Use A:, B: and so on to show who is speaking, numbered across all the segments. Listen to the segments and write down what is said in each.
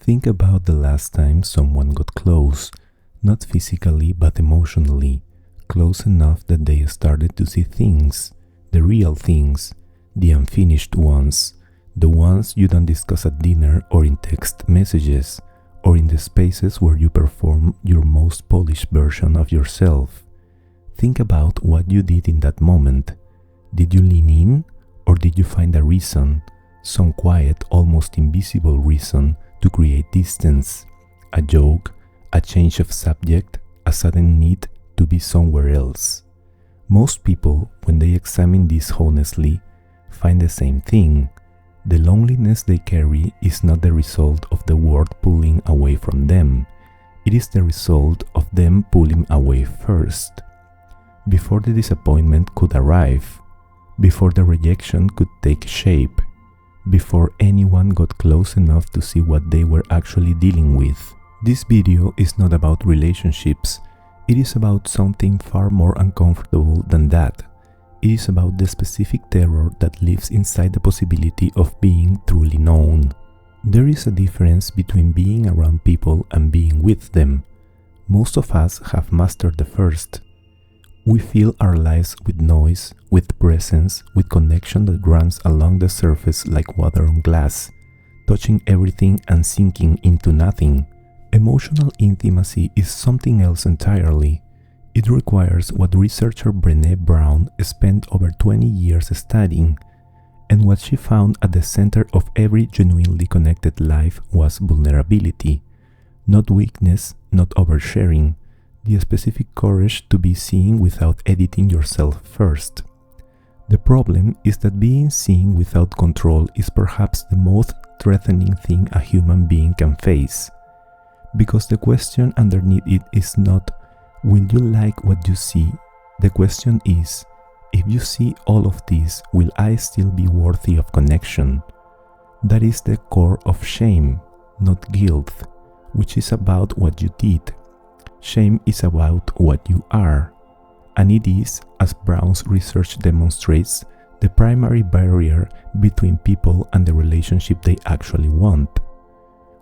A: Think about the last time someone got close, not physically but emotionally, close enough that they started to see things, the real things, the unfinished ones, the ones you don't discuss at dinner or in text messages, or in the spaces where you perform your most polished version of yourself. Think about what you did in that moment. Did you lean in, or did you find a reason, some quiet, almost invisible reason to create distance, a joke, a change of subject, a sudden need to be somewhere else? Most people, when they examine this honestly, find the same thing. The loneliness they carry is not the result of the world pulling away from them. It is the result of them pulling away first. Before the disappointment could arrive, before the rejection could take shape, before anyone got close enough to see what they were actually dealing with. This video is not about relationships. It is about something far more uncomfortable than that. It is about the specific terror that lives inside the possibility of being truly known. There is a difference between being around people and being with them. Most of us have mastered the first. We fill our lives with noise, with presence, with connection that runs along the surface like water on glass, touching everything and sinking into nothing. Emotional intimacy is something else entirely. It requires what researcher Brené Brown spent over 20 years studying, and what she found at the center of every genuinely connected life was vulnerability, not weakness, not oversharing, the specific courage to be seen without editing yourself first. The problem is that being seen without control is perhaps the most threatening thing a human being can face, because the question underneath it is not, will you like what you see? The question is, if you see all of this, will I still be worthy of connection? That is the core of shame, not guilt, which is about what you did. Shame is about what you are, and it is, as Brown's research demonstrates, the primary barrier between people and the relationship they actually want.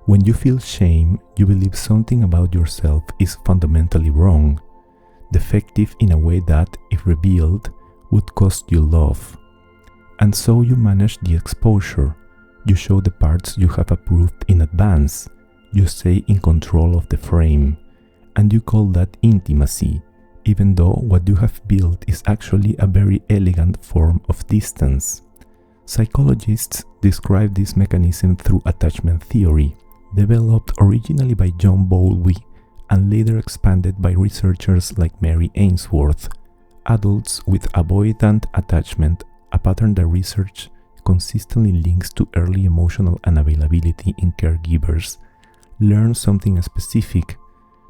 A: When you feel shame, you believe something about yourself is fundamentally wrong, defective in a way that, if revealed, would cost you love. And so you manage the exposure. You show the parts you have approved in advance. You stay in control of the frame. And you call that intimacy, even though what you have built is actually a very elegant form of distance. Psychologists describe this mechanism through attachment theory, developed originally by John Bowlby and later expanded by researchers like Mary Ainsworth. Adults with avoidant attachment, a pattern that research consistently links to early emotional unavailability in caregivers, learn something specific,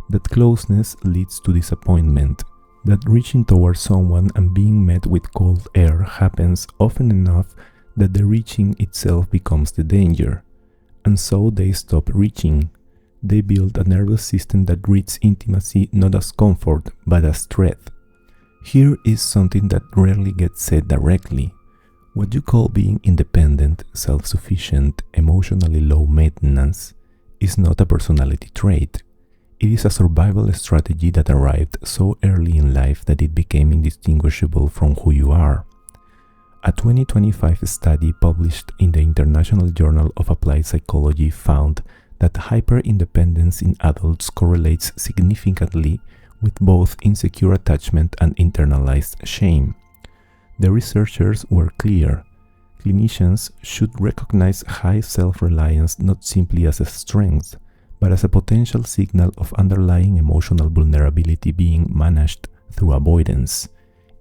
A: that closeness leads to disappointment, that reaching towards someone and being met with cold air happens often enough that the reaching itself becomes the danger, and so they stop reaching. They build a nervous system that reads intimacy not as comfort but as threat. Here is something that rarely gets said directly. What you call being independent, self-sufficient, emotionally low maintenance is not a personality trait. It is a survival strategy that arrived so early in life that it became indistinguishable from who you are. A 2025 study published in the International Journal of Applied Psychology found that hyper-independence in adults correlates significantly with both insecure attachment and internalized shame. The researchers were clear. Clinicians should recognize high self-reliance not simply as a strength, but as a potential signal of underlying emotional vulnerability being managed through avoidance.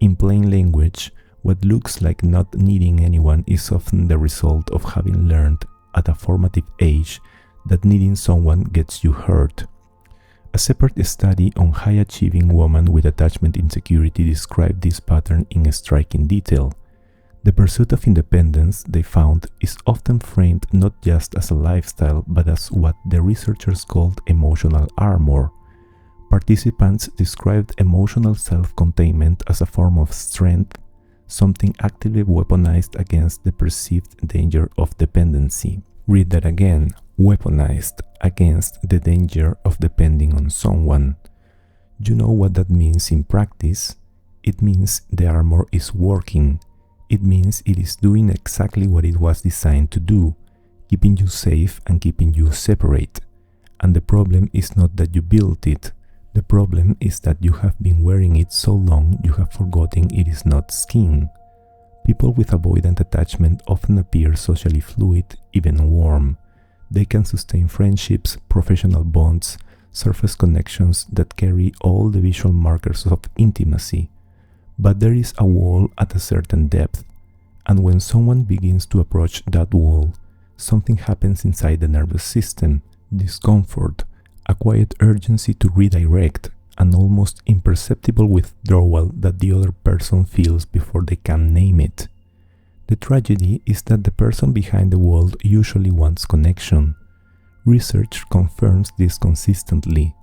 A: In plain language, what looks like not needing anyone is often the result of having learned at a formative age that needing someone gets you hurt. A separate study on high-achieving women with attachment insecurity described this pattern in striking detail. The pursuit of independence, they found, is often framed not just as a lifestyle but as what the researchers called emotional armor. Participants described emotional self-containment as a form of strength, something actively weaponized against the perceived danger of dependency. Read that again. Weaponized, against the danger of depending on someone. You know what that means in practice? It means the armor is working. It means it is doing exactly what it was designed to do, keeping you safe and keeping you separate. And the problem is not that you built it. The problem is that you have been wearing it so long you have forgotten it is not skin. People with avoidant attachment often appear socially fluid, even warm. They can sustain friendships, professional bonds, surface connections that carry all the visual markers of intimacy. But there is a wall at a certain depth, and when someone begins to approach that wall, something happens inside the nervous system: discomfort, a quiet urgency to redirect, an almost imperceptible withdrawal that the other person feels before they can name it. The tragedy is that the person behind the wall usually wants connection. Research confirms this consistently.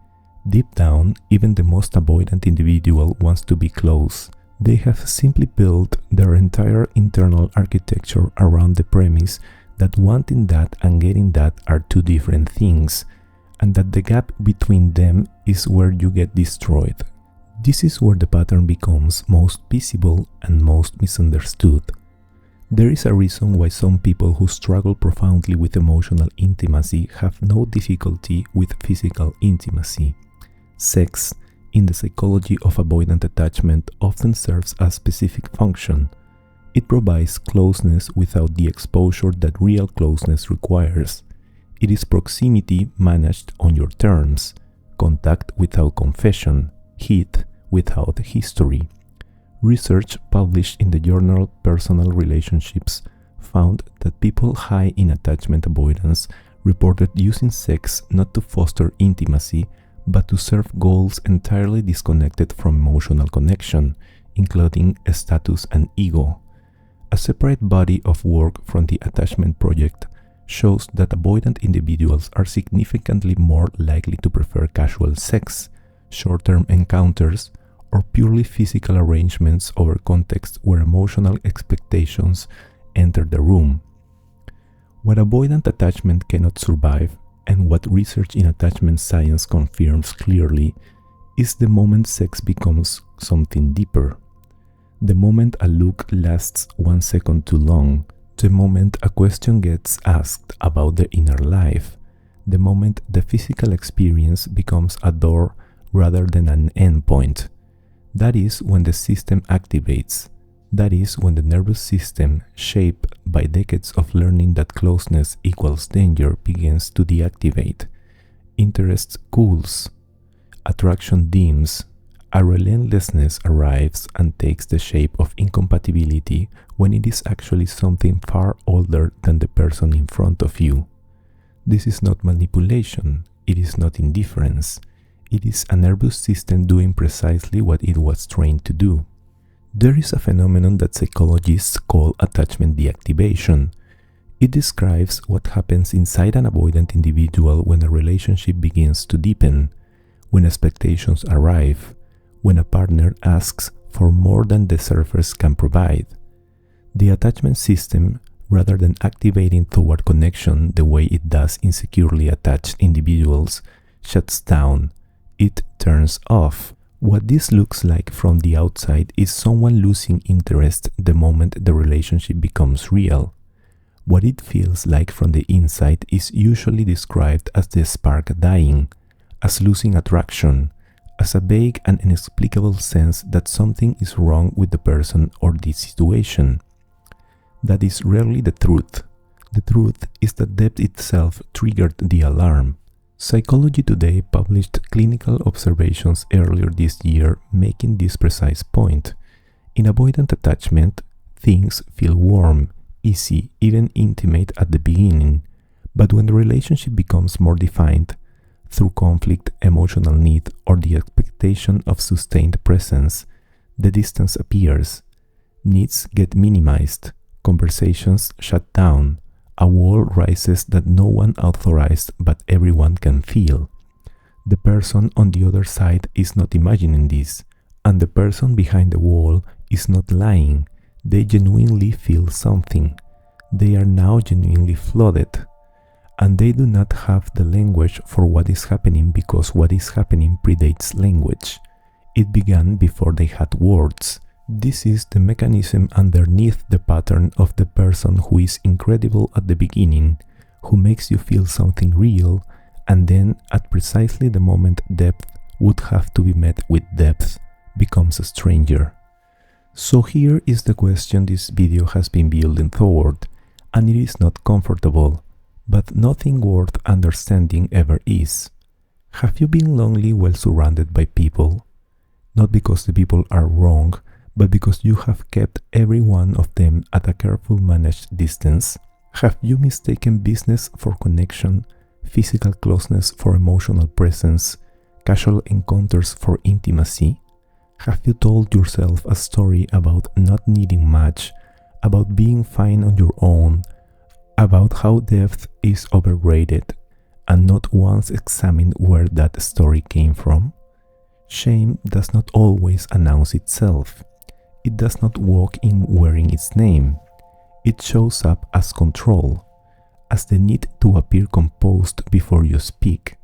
A: Deep down, even the most avoidant individual wants to be close. They have simply built their entire internal architecture around the premise that wanting that and getting that are two different things, and that the gap between them is where you get destroyed. This is where the pattern becomes most visible and most misunderstood. There is a reason why some people who struggle profoundly with emotional intimacy have no difficulty with physical intimacy. Sex, in the psychology of avoidant attachment, often serves a specific function. It provides closeness without the exposure that real closeness requires. It is proximity managed on your terms, contact without confession, heat without history. Research published in the journal Personal Relationships found that people high in attachment avoidance reported using sex not to foster intimacy, but to serve goals entirely disconnected from emotional connection, including status and ego. A separate body of work from the Attachment Project shows that avoidant individuals are significantly more likely to prefer casual sex, short-term encounters, or purely physical arrangements over contexts where emotional expectations enter the room. What avoidant attachment cannot survive, and what research in attachment science confirms clearly, is the moment sex becomes something deeper. The moment a look lasts 1 second too long, the moment a question gets asked about the inner life, the moment the physical experience becomes a door rather than an endpoint. That is when the system activates. That is when the nervous system, shaped by decades of learning that closeness equals danger, begins to deactivate. Interest cools. Attraction dims. A relentlessness arrives and takes the shape of incompatibility when it is actually something far older than the person in front of you. This is not manipulation. It is not indifference. It is a nervous system doing precisely what it was trained to do. There is a phenomenon that psychologists call attachment deactivation. It describes what happens inside an avoidant individual when a relationship begins to deepen, when expectations arrive, when a partner asks for more than the surface can provide. The attachment system, rather than activating toward connection the way it does in securely attached individuals, shuts down. It turns off. What this looks like from the outside is someone losing interest the moment the relationship becomes real. What it feels like from the inside is usually described as the spark dying, as losing attraction, as a vague and inexplicable sense that something is wrong with the person or the situation. That is rarely the truth. The truth is that depth itself triggered the alarm. Psychology Today published clinical observations earlier this year making this precise point. In avoidant attachment, things feel warm, easy, even intimate at the beginning, but when the relationship becomes more defined, through conflict, emotional need, or the expectation of sustained presence, the distance appears. Needs get minimized, conversations shut down, a wall rises that no one authorized but everyone can feel. The person on the other side is not imagining this, and the person behind the wall is not lying. They genuinely feel something. They are now genuinely flooded. and they do not have the language for what is happening because what is happening predates language. It began before they had words. This is the mechanism underneath the pattern of the person who is incredible at the beginning, who makes you feel something real, and then at precisely the moment depth would have to be met with depth, becomes a stranger. So here is the question this video has been building toward, and it is not comfortable, but nothing worth understanding ever is. Have you been lonely while surrounded by people? Not because the people are wrong, but because you have kept every one of them at a careful managed distance? Have you mistaken business for connection, physical closeness for emotional presence, casual encounters for intimacy? Have you told yourself a story about not needing much, about being fine on your own, about how depth is overrated, and not once examined where that story came from? Shame does not always announce itself. It does not walk in wearing its name. It shows up as control, as the need to appear composed before you speak,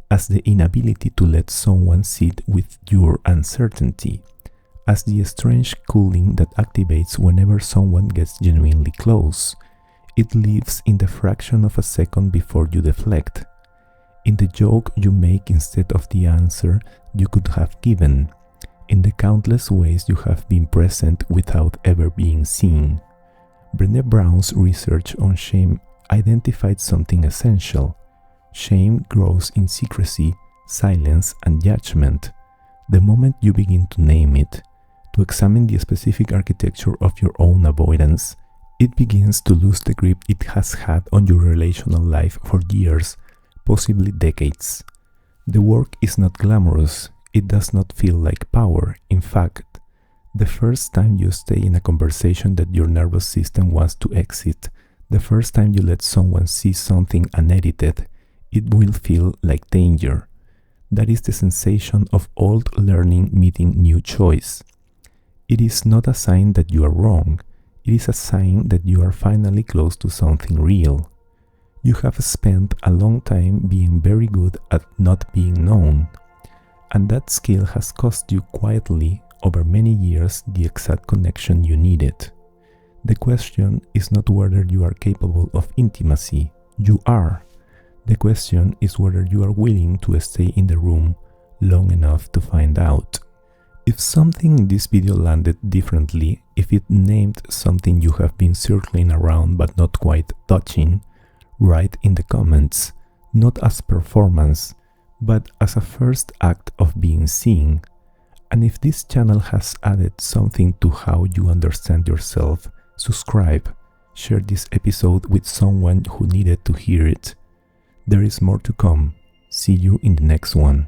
A: as the inability to let someone sit with your uncertainty, as the strange cooling that activates whenever someone gets genuinely close. It lives in the fraction of a second before you deflect, in the joke you make instead of the answer you could have given, in the countless ways you have been present without ever being seen. Brené Brown's research on shame identified something essential. Shame grows in secrecy, silence, and judgment. The moment you begin to name it, to examine the specific architecture of your own avoidance, it begins to lose the grip it has had on your relational life for years, possibly decades. The work is not glamorous. It does not feel like power. In fact, the first time you stay in a conversation that your nervous system wants to exit, the first time you let someone see something unedited, it will feel like danger. That is the sensation of old learning meeting new choice. It is not a sign that you are wrong. It is a sign that you are finally close to something real. You have spent a long time being very good at not being known, and that skill has cost you quietly over many years the exact connection you needed. The question is not whether you are capable of intimacy. You are. The question is whether you are willing to stay in the room long enough to find out. If something in this video landed differently, if it named something you have been circling around but not quite touching, write in the comments, not as performance, but as a first act of being seen. And if this channel has added something to how you understand yourself, subscribe, share this episode with someone who needed to hear it. There is more to come. See you in the next one.